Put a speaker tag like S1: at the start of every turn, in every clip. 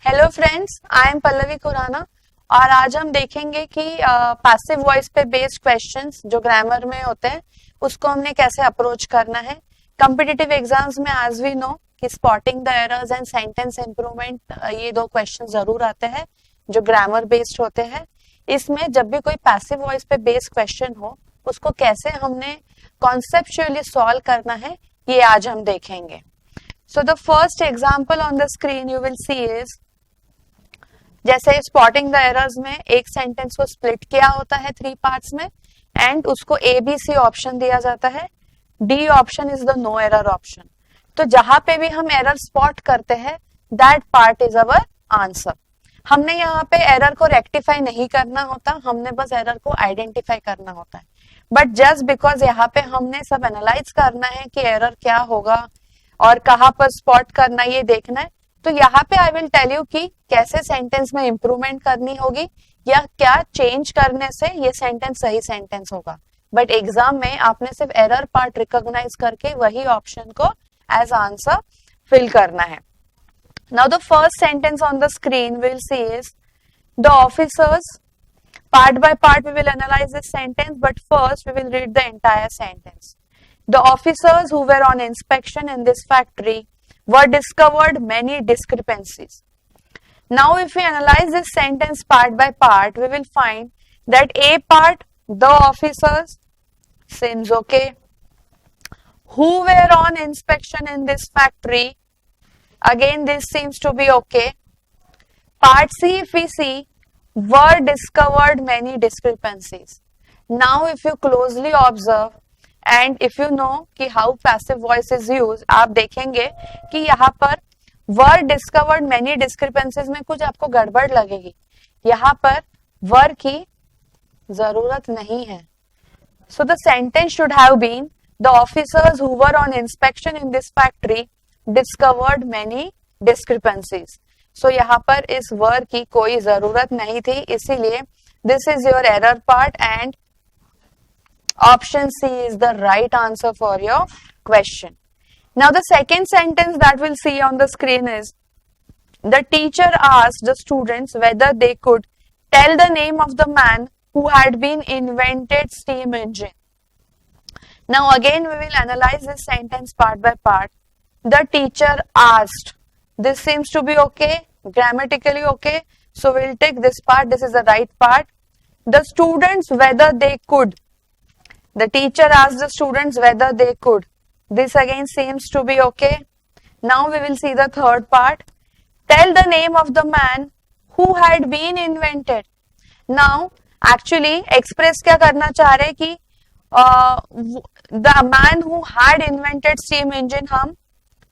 S1: Hello friends, I am Pallavi Khurana और आज हम देखेंगे कि पैसिव वॉइस पे बेस्ड क्वेश्चंस जो ग्रामर में होते हैं उसको हमने कैसे अप्रोच करना है। कॉम्पिटिटिव एग्जाम्स में एज वी नो कि spotting the errors and sentence improvement ये दो क्वेश्चन जरूर आते हैं जो ग्रामर बेस्ड होते हैं। इसमें जब भी कोई पैसिव वॉइस पे बेस्ड क्वेश्चन हो उसको कैसे हमने कॉन्सेप्चुअली सॉल्व करना है ये आज हम देखेंगे। So the first example on the screen you will see is जैसे स्पॉटिंग द एरर्स में एक सेंटेंस को स्प्लिट किया होता है 3 पार्ट्स में एंड उसको ए बी सी ऑप्शन दिया जाता है। D option is the no error option. तो जहां पे भी हम एरर स्पॉट करते हैं that part is our answer. हमने यहाँ पे एरर को रेक्टिफाई नहीं करना होता, हमने बस एरर को आइडेंटिफाई करना होता है। बट जस्ट बिकॉज यहाँ पे हमने सब एनालाइज करना है कि एरर क्या होगा और कहाँ पर स्पॉट करना ये देखना है, तो यहाँ पे आई विल टेल यू कि कैसे सेंटेंस में इंप्रूवमेंट करनी होगी या क्या चेंज करने से ये सेंटेंस सही सेंटेंस होगा। बट एग्जाम में आपने सिर्फ एरर पार्ट रिकॉग्नाइज करके वही ऑप्शन को एज आंसर फिल करना है। Now the first sentence on the screen will see is the officers. Part by part we will analyse this sentence, but first we will read the entire sentence. The officers who were on inspection in this factory were discovered many discrepancies. Now, if we analyze this sentence part by part, we will find that A part, the officers, seems okay. Who were on inspection in this factory? Again, this seems to be okay. Part C, if we see, were discovered many discrepancies. Now, if you closely observe, and if you know कि how passive voice is use, आप देखेंगे कि यहाँ पर were discovered many discrepancies में कुछ आपको गड़बड़ लगेगी। यहाँ पर वर की जरूरत नहीं है। So the sentence should have been the officers who were on inspection in this factory discovered many discrepancies. So यहाँ पर इस वर की कोई जरूरत नहीं थी, इसीलिए this is your error part and option C is the right answer for your question. Now the second sentence that we'll see on the screen is the teacher asked the students whether they could tell the name of the man who had been invented steam engine. Now again we will analyze this sentence part by part. The teacher asked. This seems to be okay, grammatically okay. So we'll take this part. This is the right part. The students whether they could. The teacher asked the students whether they could. This again seems to be okay. Now we will see the third part. Tell the name of the man who had been invented. Now actually express क्या करना चाह रहे कि the man who had invented steam engine हम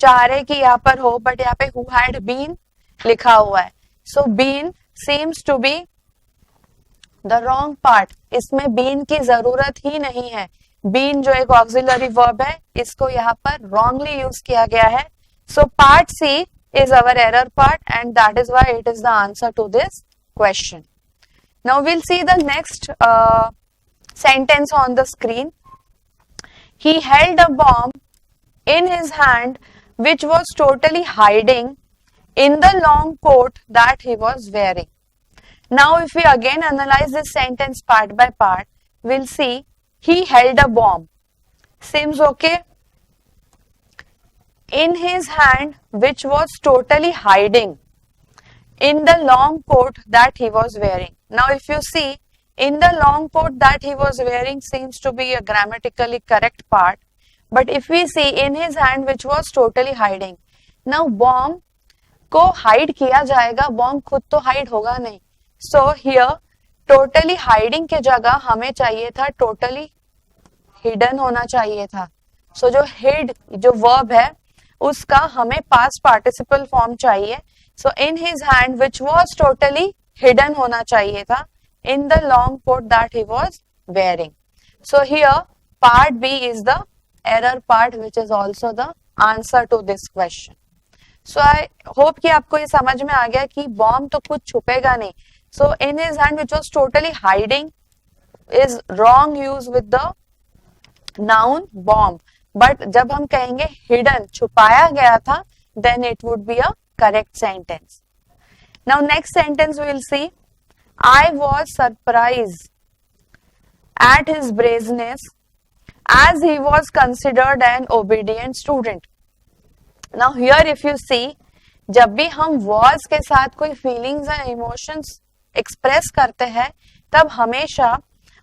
S1: चाह रहे कि यहाँ पर हो, बट यहाँ पे who had been लिखा हुआ है. So been seems to be the wrong part. इसमें बीन की जरूरत ही नहीं है। बीन जो एक ऑक्सिलरी वर्ब है, इसको यहाँ पर रॉन्गली यूज किया गया है। So part C is our error part and that is why it is the answer to this question. Now will see the next sentence on the screen. He held a bomb in his hand which was totally hiding in the long coat that he was wearing. Now if we again analyze this sentence part by part, we'll see he held a bomb. Seems okay. In his hand which was totally hiding in the long coat that he was wearing. Now if you see, in the long coat that he was wearing seems to be a grammatically correct part. But if we see in his hand which was totally hiding. Now bomb को hide किया जाएगा, bomb खुद तो hide होगा नहीं। So here totally hiding के जगह हमें चाहिए था totally hidden होना चाहिए था। So जो hid जो verb है उसका हमें past participle form चाहिए। So in his hand which was totally hidden होना चाहिए था in the long coat that he was wearing. So here part B is the error part which is also the answer to this question. So I hope कि आपको ये समझ में आ गया कि bomb तो कुछ छुपेगा नहीं। So in his hand which was totally hiding is wrong use with the noun bomb. But जब हम कहेंगे hidden छुपाया गया था then it would be a correct sentence. Now next sentence we will see, I was surprised at his brazeness as he was considered an obedient student. Now here if you see, जब भी हम was के साथ कोई feelings या emotions express करते हैं, तब हमेशा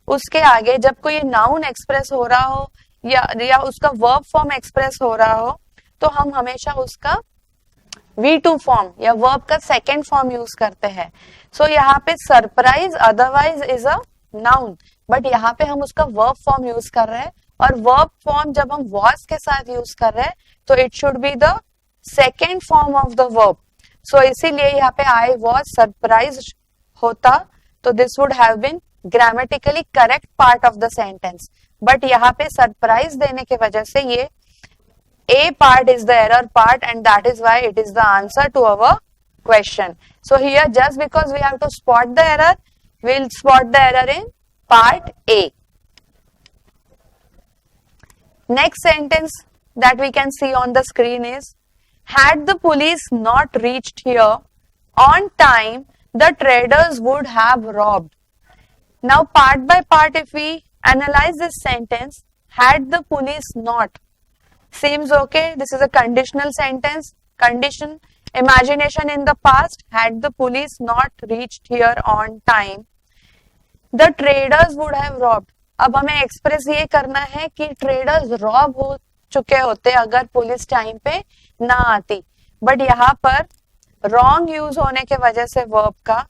S1: उसके आगे जब कोई noun express हो रहा हो या उसका verb form express हो रहा हो, तो हम हमेशा उसका V2 फॉर्म या वर्ब का सेकेंड फॉर्म यूज करते हैं. सो यहाँ पे surprise otherwise is a noun, but यहाँ पे हम उसका वर्ब फॉर्म यूज कर रहे हैं, और वर्ब फॉर्म जब हम वॉज के साथ यूज कर रहे हैं तो it should be the second form of the verb. So इसीलिए यहाँ पे आई वॉज सरप्राइज होता तो this would have been grammatically correct part of the sentence, but यहाँ पे सरप्राइज देने की वजह से ये A part is the error part, and that is why it is the answer to our question. So here just because we have to spot the error, we'll spot the error in part A. Next sentence that we can see on the screen is, had the police not reached here on time, the traders would have robbed. Now part by part if we analyze this sentence, had the police not, seems okay. This is a conditional sentence. Condition, imagination in the past, had the police not reached here on time, the traders would have robbed. अब हमें express ये करना है कि traders Rob हो चुके होते अगर पुलिस टाइम पे ना आती, बट यहाँ पर रॉन्ग यूज होने के वजह से वर्ब का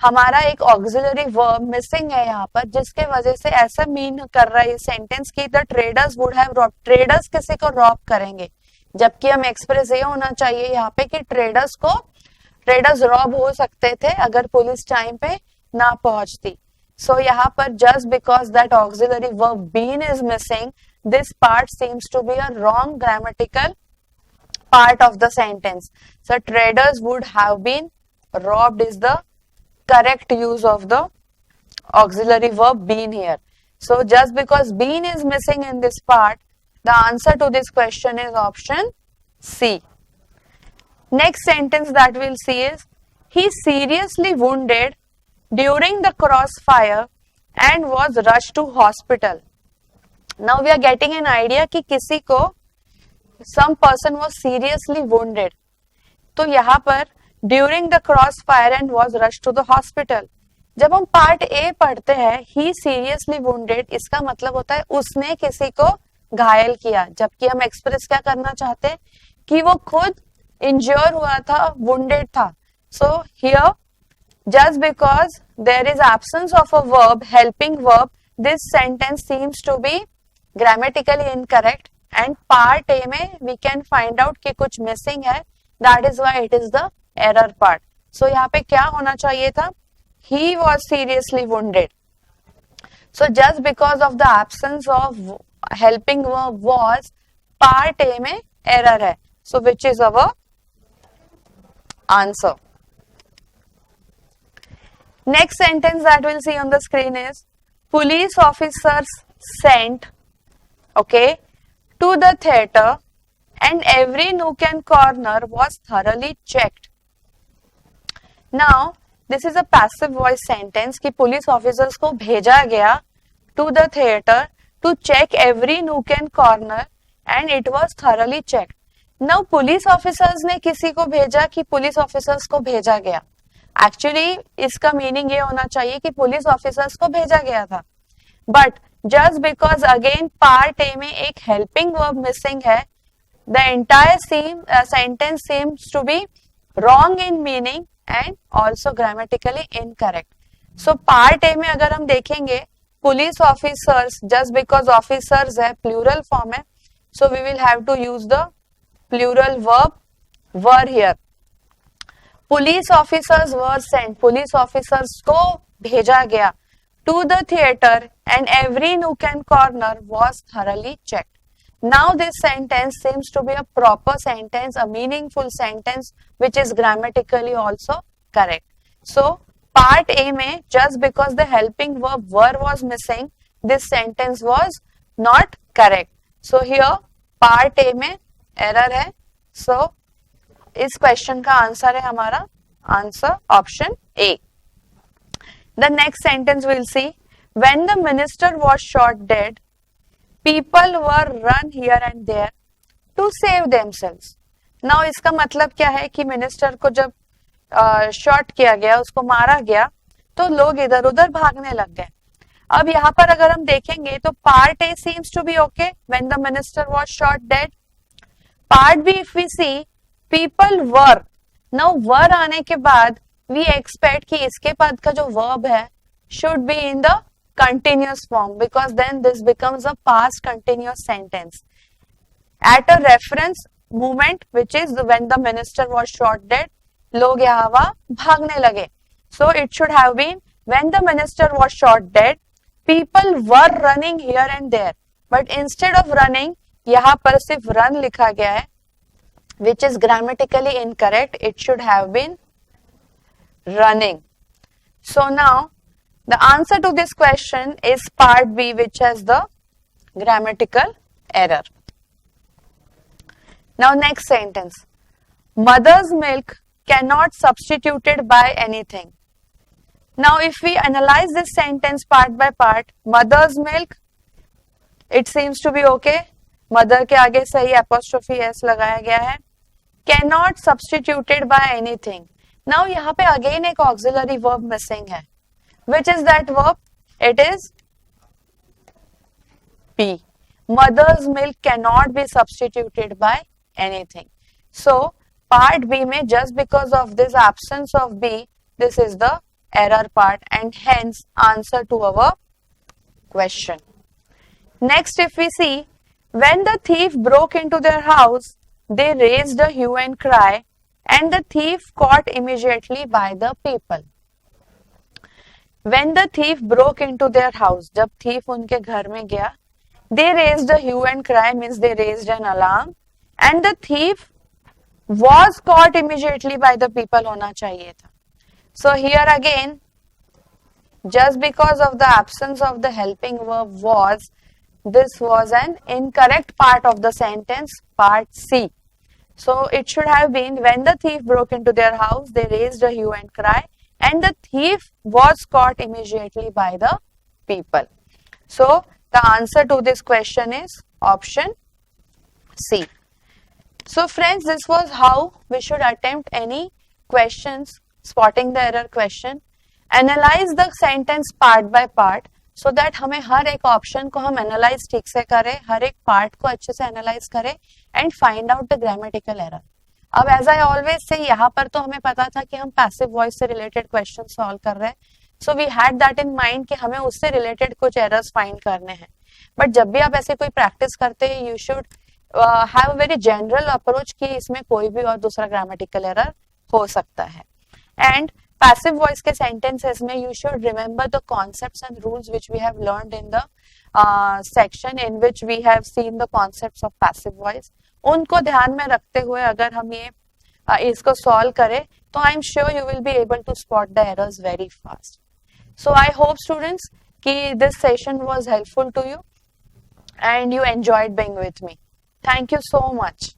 S1: हमारा एक ऑक्सिलरी वर्ब मिसिंग है यहाँ पर, जिसके वजह से ऐसा मीन कर रहा है ये सेंटेंस कि the traders would have rob, traders किसी को रॉब करेंगे, जबकि हम एक्सप्रेस ये होना चाहिए यहाँ पे कि ट्रेडर्स रॉब हो सकते थे अगर पुलिस टाइम पे ना पहुंचती. सो यहाँ पर just because that auxiliary verb been is missing, this part seems to be a wrong grammatical part of the sentence. So traders would have been robbed is the correct use of the auxiliary verb been here. So just because been is missing in this part, the answer to this question is option C. Next sentence that we'll see is, he seriously wounded during the crossfire and was rushed to hospital. Now we are getting an idea कि किसी को some person was seriously wounded. तो यहाँ पर during the cross fire and was rush to the hospital. जब हम part A पढ़ते हैं ही सीरियसली वुंडेड, इसका मतलब होता है उसने किसी को घायल किया, जबकि हम एक्सप्रेस क्या करना चाहते हैं कि वो खुद इंज्योर हुआ था, वुंडेड था. So here just because there is absence of a verb, helping verb, this sentence seems to be grammatically incorrect, and part A में वी कैन फाइंड आउट कि कुछ मिसिंग है, that is why it is the error part. So यहाँ पे क्या होना चाहिए था, he was seriously wounded. So just because of the absence of helping verb was, part A में error है. So which is our answer. Next sentence that we'll see on the screen is, police officers sent, okay, to the theater and every nook and corner was thoroughly checked. Now this is a passive voice sentence कि police officers को भेजा गया to the theater to check every nook and corner and it was thoroughly checked. Now police officers ने किसी को भेजा कि police officers को भेजा गया, एक्चुअली इसका मीनिंग ये होना चाहिए कि पुलिस ऑफिसर्स को भेजा गया था, but just because again part A में एक हेल्पिंग वर्ब मिसिंग है, the entire sentence seems to be wrong in meaning and also grammatically incorrect. So part A में अगर हम देखेंगे police officers, just because officers है प्लूरल फॉर्म है, so we will have to use the plural verb were here. Police officers were sent, police officers को भेजा गया to the theatre and every nook and corner was thoroughly checked. Now this sentence seems to be a proper sentence, a meaningful sentence which is grammatically also correct. So part A में just because the helping verb were was missing, this sentence was not correct. So here part A में error है. So इस question का answer है हमारा Answer option A. The next sentence we'll see. When the minister was shot dead, people were run here and there to save themselves. Now इसका मतलब क्या है कि मिनिस्टर को जब शॉट किया गया, उसको मारा गया, तो लोग इधर उधर भागने लग गए. अब यहाँ पर अगर हम देखेंगे तो part A seems to be okay, when the minister was shot dead. Part B if we see people were, now were आने के बाद वी एक्सपेक्ट कि इसके बाद का जो वर्ब है should be in the continuous form, because then this becomes a past continuous sentence at a reference movement which is when the minister was shot dead. लोग यहाँ वहां भागने लगे. So it should have been when the minister was shot dead people were running here and there, but instead of running यहाँ पर सिर्फ run लिखा गया है, which is grammatically incorrect. It should have been running. So now the answer to this question is part B, which has the grammatical error. Now next sentence. Mother's milk cannot substituted by anything. Now if we analyze this sentence part by part, mother's milk, it seems to be okay. Mother के आगे सही apostrophe s लगाया गया है. Cannot substituted by anything. Now यहाँ पे again एक auxiliary verb missing है. Which is that verb? It is B. Mother's milk cannot be substituted by anything. So part B में just because of this absence of B, this is the error part and hence answer to our question. Next, if we see, when the thief broke into their house, they raised a hue and cry, and the thief caught immediately by the people. When the thief broke into their house, जब thief उनके घर में गया, they raised a hue and cry means they raised an alarm, and the thief was caught immediately by the people होना चाहिए था. So here again, just because of the absence of the helping verb was, this was an incorrect part of the sentence, part C. So it should have been when the thief broke into their house, they raised a hue and cry, and the thief was caught immediately by the people. So the answer to this question is option C. So friends, this was how we should attempt any questions, spotting the error question, analyze the sentence part by part, so that हमें हर एक option को हम analyse ठीक से करें, हर एक part को अच्छे से एनालाइज करें and find out the grammatical error. अब एज आई ऑलवेज से यहाँ पर तो हमें पता था कि हम पैसिव वॉइस से रिलेटेड क्वेश्चन सॉल्व कर रहे हैं, so we had that in mind कि हमें उससे रिलेटेड कुछ एरर्स फाइंड करने हैं. बट जब भी आप ऐसे कोई प्रैक्टिस करते हैं, you should have a very general approach कि इसमें कोई भी और दूसरा ग्रामेटिकल एरर हो सकता है. एंड passive voice के sentences में you should remember the concepts and rules which we have learned in the section in which we have seen the concepts of passive voice. उनको ध्यान में रखते हुए अगर हम ये इसको solve करें तो I am sure you will be able to spot the errors very fast. So I hope students कि this session was helpful to you and you enjoyed being with me. Thank you so much.